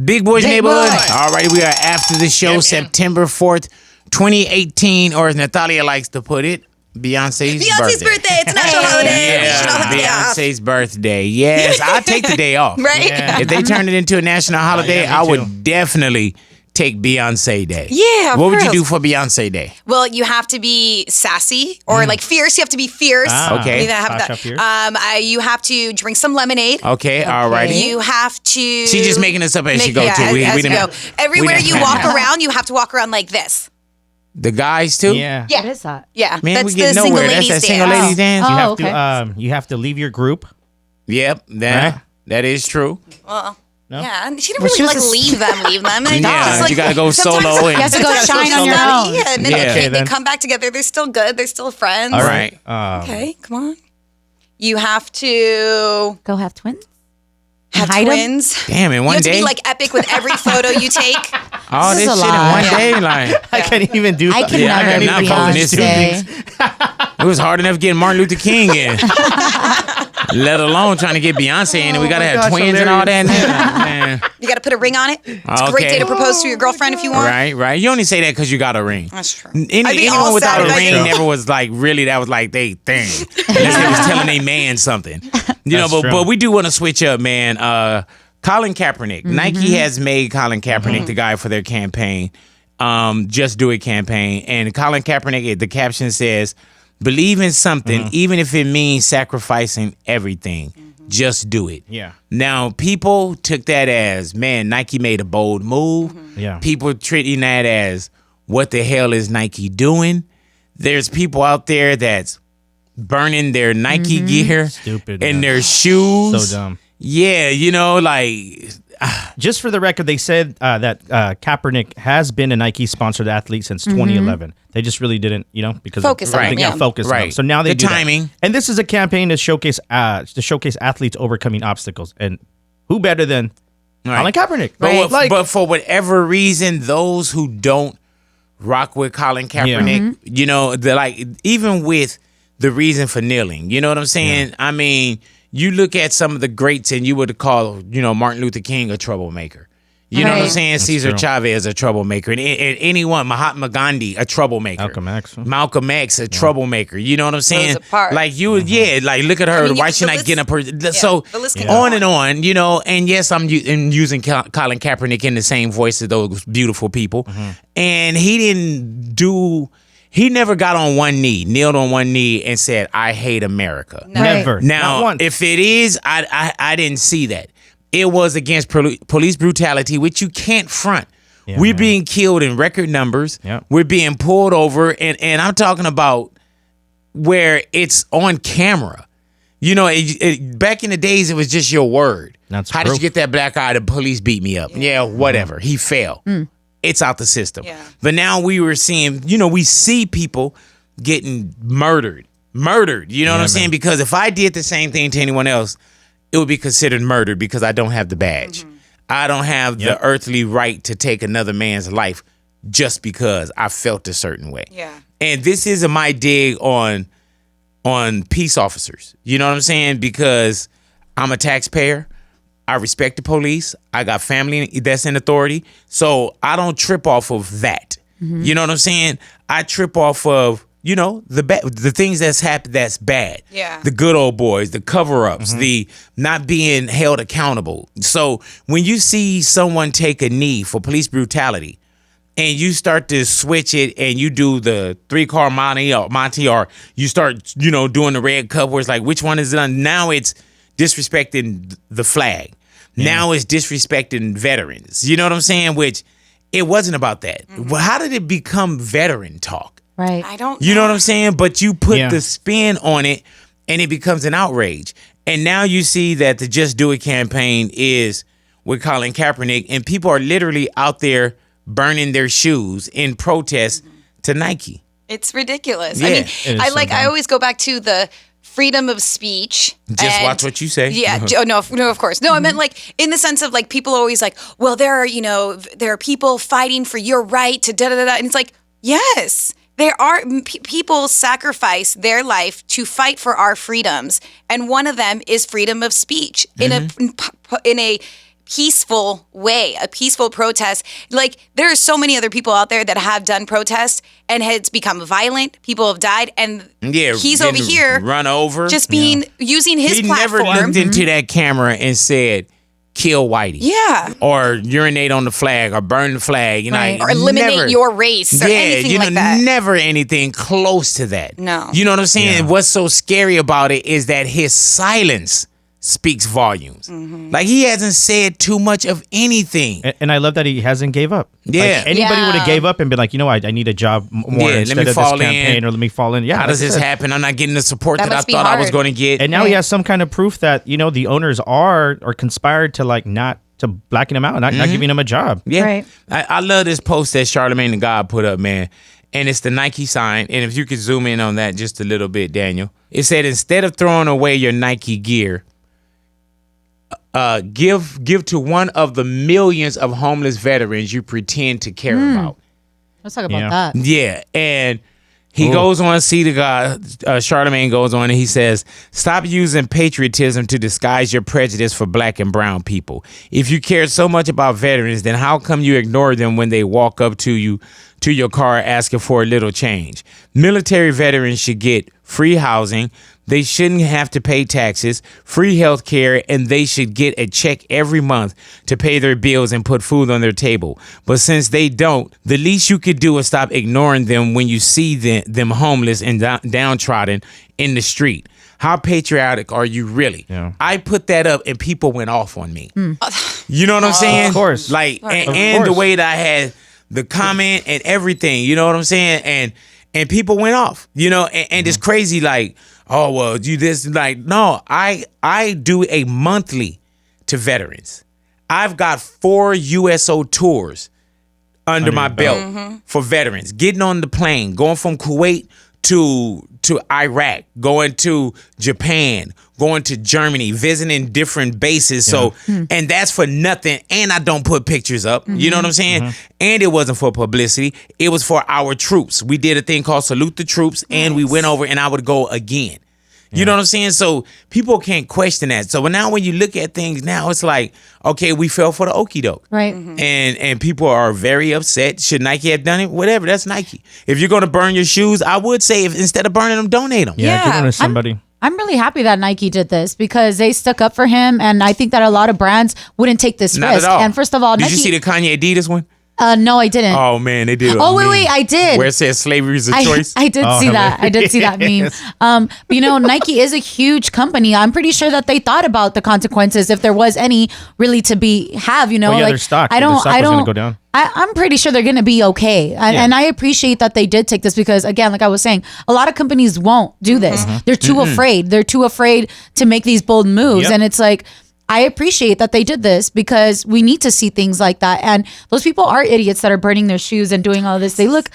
Big Boy's Big Neighborhood. Boy. All right, we are after the show, September 4th, 2018, or as Natalia likes to put it, Beyonce's birthday. It's a national holiday. We should all have a day off. Beyonce's birthday. Yes, I'll take the day off. Right? Yeah. If they turned it into a national holiday, yeah, me I would too. definitely take Beyonce Day. Yeah, What would you girls. do for Beyonce Day? Well, you have to be sassy or like fierce. You have to be fierce. Okay. You have Sasha Fierce. you have to drink some lemonade. Okay, all righty. You have to. She's just making this up as she go, too. As We you didn't- go. Everywhere we you didn't- walk around, you have to walk around like this. The guys, too? Yeah. Yeah. What is that? Yeah. Man, that's we the get single nowhere. That's ladies that single dance. ladies dance. You Oh, have okay. to you have to leave your group. Yep, that is true. Well, No? yeah, and she didn't Well, really she was leave them. And Yeah, just, like, you gotta go sometimes- solo and- You have to go sometimes shine it's on your not- own. Yeah, and then Yeah. they, Okay, they then. come back together. They're still good. They're still friends. All right. Okay, come on. You have to Go have twins? have Hide 'em? twins. Damn, in You one have to day? be like epic with every photo you take. All This this is shit a in lot. one day? Like, I can't even do I that. can Yeah, I never be cannot vote in this Beyonce. it was hard enough getting Martin Luther King in. Let alone trying to get Beyonce in, and we gotta have gosh, twins and all that. Man. You got to put a ring on it. It's a great Okay. day to propose to your girlfriend if you want. Right. You only say that because you got a ring. That's true. Any, I'd be anyone all without sad a if I ring didn't. never was like really. That was like they thing. Unless they was telling a man something. That's true. But we do want to switch up, man. Colin Kaepernick. Nike has made Colin Kaepernick the guy for their campaign. Just Do It campaign. And Colin Kaepernick, the caption says, "Believe in something, even if it means sacrificing everything. Just do it." Yeah. Now, people took that as, man, Nike made a bold move. Yeah. People treating that as, what the hell is Nike doing? There's people out there that's burning their Nike gear Stupid, and man. their shoes. So dumb. Yeah, like, Just for the record, they said that Kaepernick has been a Nike sponsored athlete since 2011. They just really didn't, because Focus on everything him, got yeah. focused on him. Right. So now they The do that. timing. And this is a campaign to showcase athletes overcoming obstacles. And who better than Colin Kaepernick? but for whatever reason, those who don't rock with Colin Kaepernick, they're like, even with the reason for kneeling, you know what I'm saying? I mean, you look at some of the greats and you would call, Martin Luther King a troublemaker. You know what I'm Right. saying? Cesar true. Chavez a troublemaker. And anyone, Mahatma Gandhi, a troublemaker. Malcolm X, a troublemaker. You know what I'm saying? Rosa Parks. Like you would, like look at her. mean, Why the she not list- getting up her? yeah, So the list can go on on. and on, and yes, I'm using Colin Kaepernick in the same voice as those beautiful people. And he never got on one knee, kneeled on one knee and said, "I hate America." Never. Now, Not once. if it is, I didn't see that. It was against police brutality, which you can't front. Yeah, We're man. being killed in record numbers. Yep. We're being pulled over, and I'm talking about where it's on camera. Back in the days, it was just your word. That's How did proof. you get that black eye? The police beat me up. Yeah, whatever. He fell. It's out the system. Yeah. But now we were seeing, we see people getting murdered. You know what I'm saying? Because if I did the same thing to anyone else, it would be considered murder because I don't have the badge. I don't have the earthly right to take another man's life just because I felt a certain way. Yeah. And this isn't my dig on peace officers. You know what I'm saying? Because I'm a taxpayer. I respect the police. I got family that's in authority. So I don't trip off of that. You know what I'm saying? I trip off of, the things that's happened that's bad. Yeah. The good old boys, the cover-ups, the not being held accountable. So when you see someone take a knee for police brutality and you start to switch it and you do the 3-car Monty, or you start, doing the red cup where it's like, which one is it on? Now it's disrespecting the flag. Now it's disrespecting veterans. You know what I'm saying? Which it wasn't about that. Well, how did it become veteran talk? Right. I don't. You know what I'm saying? But you put Yeah. the spin on it and it becomes an outrage. And now you see that the Just Do It campaign is with Colin Kaepernick, and people are literally out there burning their shoes in protest to Nike. It's ridiculous. Yeah, I mean, it is I so I dumb. always go back to the freedom of speech. Just and- watch what you say. Yeah. No, of course. No, I meant like in the sense of like people are always like, well, there are people fighting for your right to da da da da, and it's like, yes. There are people sacrifice their life to fight for our freedoms, and one of them is freedom of speech in a peaceful way, a peaceful protest. Like, there are so many other people out there that have done protests and it's become violent. People have died, and he's over here run over, just using his platform. He never looked into that camera and said, kill Whitey. Yeah. Or urinate on the flag or burn the flag. You know, or eliminate your race or anything like that. Never anything close to that. No. You know what I'm saying? What's so scary about it is that his silence speaks volumes. Like, he hasn't said too much of anything. And I love that he hasn't gave up. Yeah. Like, anybody would have gave up and been like, you know, I need a job more instead of this campaign, or let me fall in. Yeah. How does this happen? I'm not getting the support that I thought I was going to get. And now he has some kind of proof that, you know, the owners are conspired to like not to blacken him out, not giving him a job. Yeah. Right. I love this post that Charlamagne the God put up, man. And it's the Nike sign. And if you could zoom in on that just a little bit, Daniel. It said, instead of throwing away your Nike gear, give to one of the millions of homeless veterans you pretend to care about. Let's talk about that. Yeah, and he goes on, Charlamagne goes on and he says, stop using patriotism to disguise your prejudice for black and brown people. If you care so much about veterans, then how come you ignore them when they walk up to you, to your car, asking for a little change? Military veterans should get free housing. They shouldn't have to pay taxes, free health care, and they should get a check every month to pay their bills and put food on their table. But since they don't, the least you could do is stop ignoring them when you see them homeless and downtrodden in the street. How patriotic are you really? Yeah. I put that up and people went off on me. You know what I'm saying? Of course. Like, and the way that I had the comment and everything, you know what I'm saying? And people went off, you know, and it's crazy, like, oh, well, do this. Like, no, I do a monthly to veterans. I've got 4 USO tours under my belt for veterans. Getting on the plane, going from Kuwait to Iraq, going to Japan, going to Germany, visiting different bases. So, and that's for nothing. And I don't put pictures up. You know what I'm saying? And it wasn't for publicity. It was for our troops. We did a thing called Salute the Troops, and we went over and I would go again. You know what I'm saying? So people can't question that. So now when you look at things now, it's like, okay, we fell for the okie doke. Right. And people are very upset. Should Nike have done it? Whatever, that's Nike. If you're going to burn your shoes, I would say, if instead of burning them, donate them. Yeah, give them to somebody. I'm really happy that Nike did this because they stuck up for him, and I think that a lot of brands wouldn't take this Not risk. at all. And first of all, did Nike, you see the Kanye Adidas one? No, I didn't. Oh, man, they did. Oh, wait, I did. Where it says slavery is a choice. I did see that. I did see that meme. But you know, Nike is a huge company. I'm pretty sure that they thought about the consequences if there was any really to have. You know, Well, yeah, like their stock. I don't. Their stock I was don't. gonna go down. I'm pretty sure they're going to be okay. And I appreciate that they did take this because, again, like I was saying, a lot of companies won't do this. They're too afraid. They're too afraid to make these bold moves. Yep. And it's like, I appreciate that they did this because we need to see things like that. And those people are idiots that are burning their shoes and doing all this. They look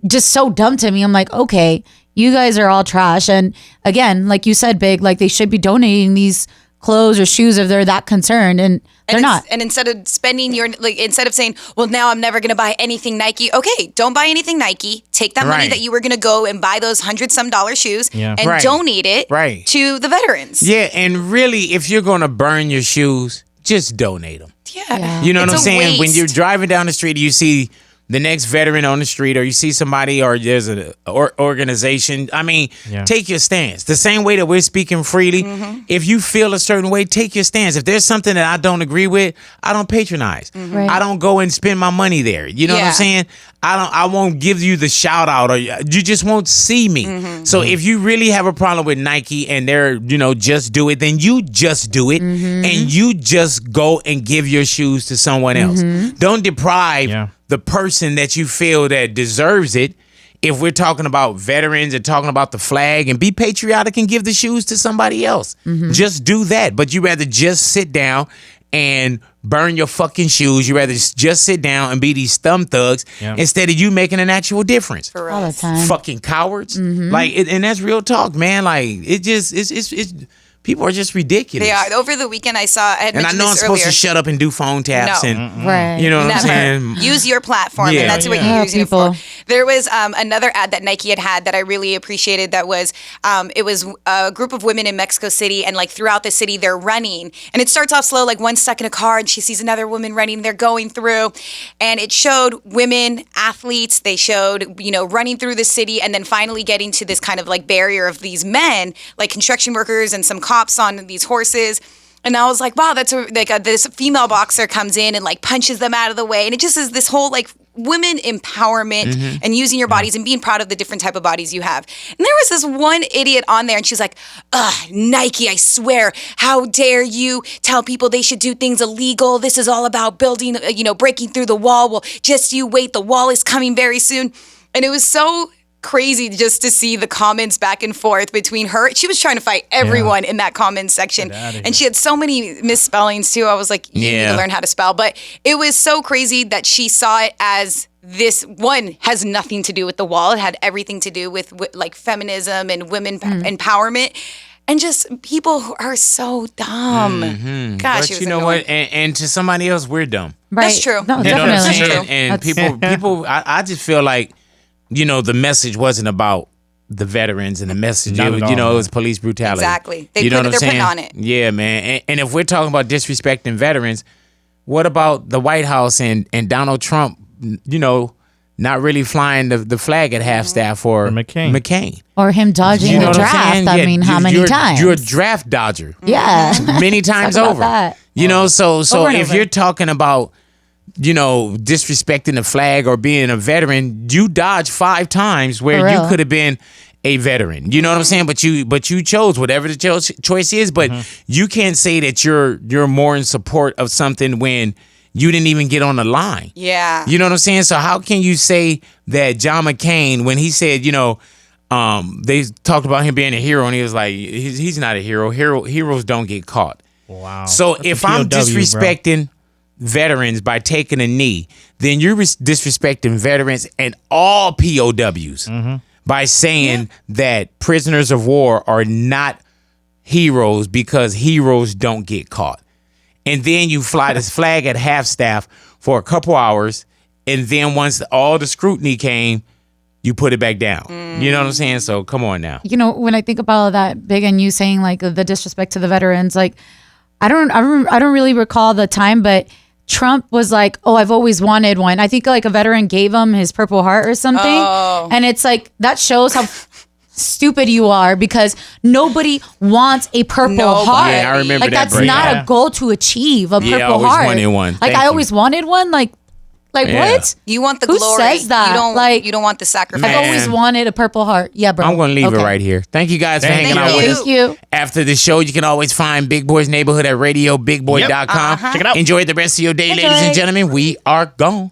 just so dumb to me. I'm like, okay, you guys are all trash. And again, like you said, Big, like they should be donating these clothes or shoes if they're that concerned, and they're not. And instead of spending instead of saying, well, now I'm never going to buy anything Nike. Okay, don't buy anything Nike. Take that money that you were going to go and buy those $100-some shoes and donate it to the veterans. Yeah, and really, if you're going to burn your shoes, just donate them. Yeah. You know what I'm It's a saying? When waste. you're driving down the street, you see the next veteran on the street, or you see somebody, or there's an organization. I mean, take your stance. The same way that we're speaking freely, if you feel a certain way, take your stance. If there's something that I don't agree with, I don't patronize. Right. I don't go and spend my money there. You know what I'm saying? I won't give you the shout out, or you just won't see me. So if you really have a problem with Nike and they're, just do it, then you just do it, and you just go and give your shoes to someone else. Don't deprive the person that you feel that deserves it. If we're talking about veterans and talking about the flag, and be patriotic and give the shoes to somebody else. Just do that. But you rather just sit down and burn your fucking shoes. You rather just sit down and be these thumb thugs instead of you making an actual difference. All the time. Fucking cowards. Like, and that's real talk, man. Like, it's People are just ridiculous. They are. Over the weekend, I had and I mentioned know I'm this supposed earlier. to shut up and do phone taps No. and Right. you know what Never. I'm saying. Use your platform, Yeah. and that's what Yeah, you're using it for. people. There was another ad that Nike had that I really appreciated. That was it was a group of women in Mexico City, and like throughout the city, they're running, and it starts off slow, like one stuck in a car, and she sees another woman running. They're going through, and it showed women athletes. They showed running through the city, and then finally getting to this kind of like barrier of these men, like construction workers and some cops on these horses. And I was like, wow, that's this female boxer comes in and like punches them out of the way. And it just is this whole like women empowerment and using your bodies and being proud of the different type of bodies you have. And there was this one idiot on there and she's like, ugh, Nike, I swear, how dare you tell people they should do things illegal? This is all about building, breaking through the wall. Well, just you wait, the wall is coming very soon. And it was so crazy just to see the comments back and forth between her. She was trying to fight everyone in that comment section. And she had so many misspellings too. I was like, you need to learn how to spell. But it was so crazy that she saw it as this one has nothing to do with the wall. It had everything to do with like feminism and women empowerment. And just people who are so dumb. Gosh, But you know what? And to somebody else, we're dumb. Right. That's true. No, You know what I'm definitely. saying? And people, I just feel like, the message wasn't about the veterans and the message. Not at all, It was police brutality. Exactly. You know what I'm they're saying? putting on it. Yeah, man. And if we're talking about disrespecting veterans, what about the White House and Donald Trump, not really flying the flag at half-staff for McCain? Or him dodging You know the what I'm draft. saying? I Yeah, mean, how many times? You're a draft dodger. Yeah. Many times Talk about over. that. So Over and if over. you're talking about disrespecting the flag or being a veteran, you dodged 5 times For where you real. could have been a veteran. You know what I'm saying? But you chose whatever the choice is. But you can't say that you're more in support of something when you didn't even get on the line. Yeah. You know what I'm saying? So how can you say that John McCain, when he said, they talked about him being a hero, and he was like, he's not a hero. Heroes don't get caught. Wow. So That's if a I'm POW, bro. disrespecting veterans by taking a knee, then you're disrespecting veterans and all POWs by saying that prisoners of war are not heroes because heroes don't get caught. And then you fly this flag at half-staff for a couple hours, and then once all the scrutiny came, you put it back down. You know what I'm saying? So come on now. When I think about that, Big, and you saying like the disrespect to the veterans, like I don't really recall the time, but Trump was like, "Oh, I've always wanted one." I think like a veteran gave him his Purple Heart or something, and it's like that shows how stupid you are because nobody wants a Purple Heart. Yeah, I remember like that that's break. not Yeah. a goal to achieve. A Yeah, I Purple always Heart. wanted one. Like Thank I you. always wanted one. Like Yeah. what? You want the Who glory. says that? You don't Like, you don't want the sacrifice. Man. I've always wanted a Purple Heart. Yeah, bro. I'm going to leave it Okay. right here. Thank you guys for Thank hanging you. out with us. Thank you. After the show, you can always find Big Boy's Neighborhood at RadioBigBoy.com. Check it out. Enjoy the rest of your day, ladies and gentlemen. We are gone.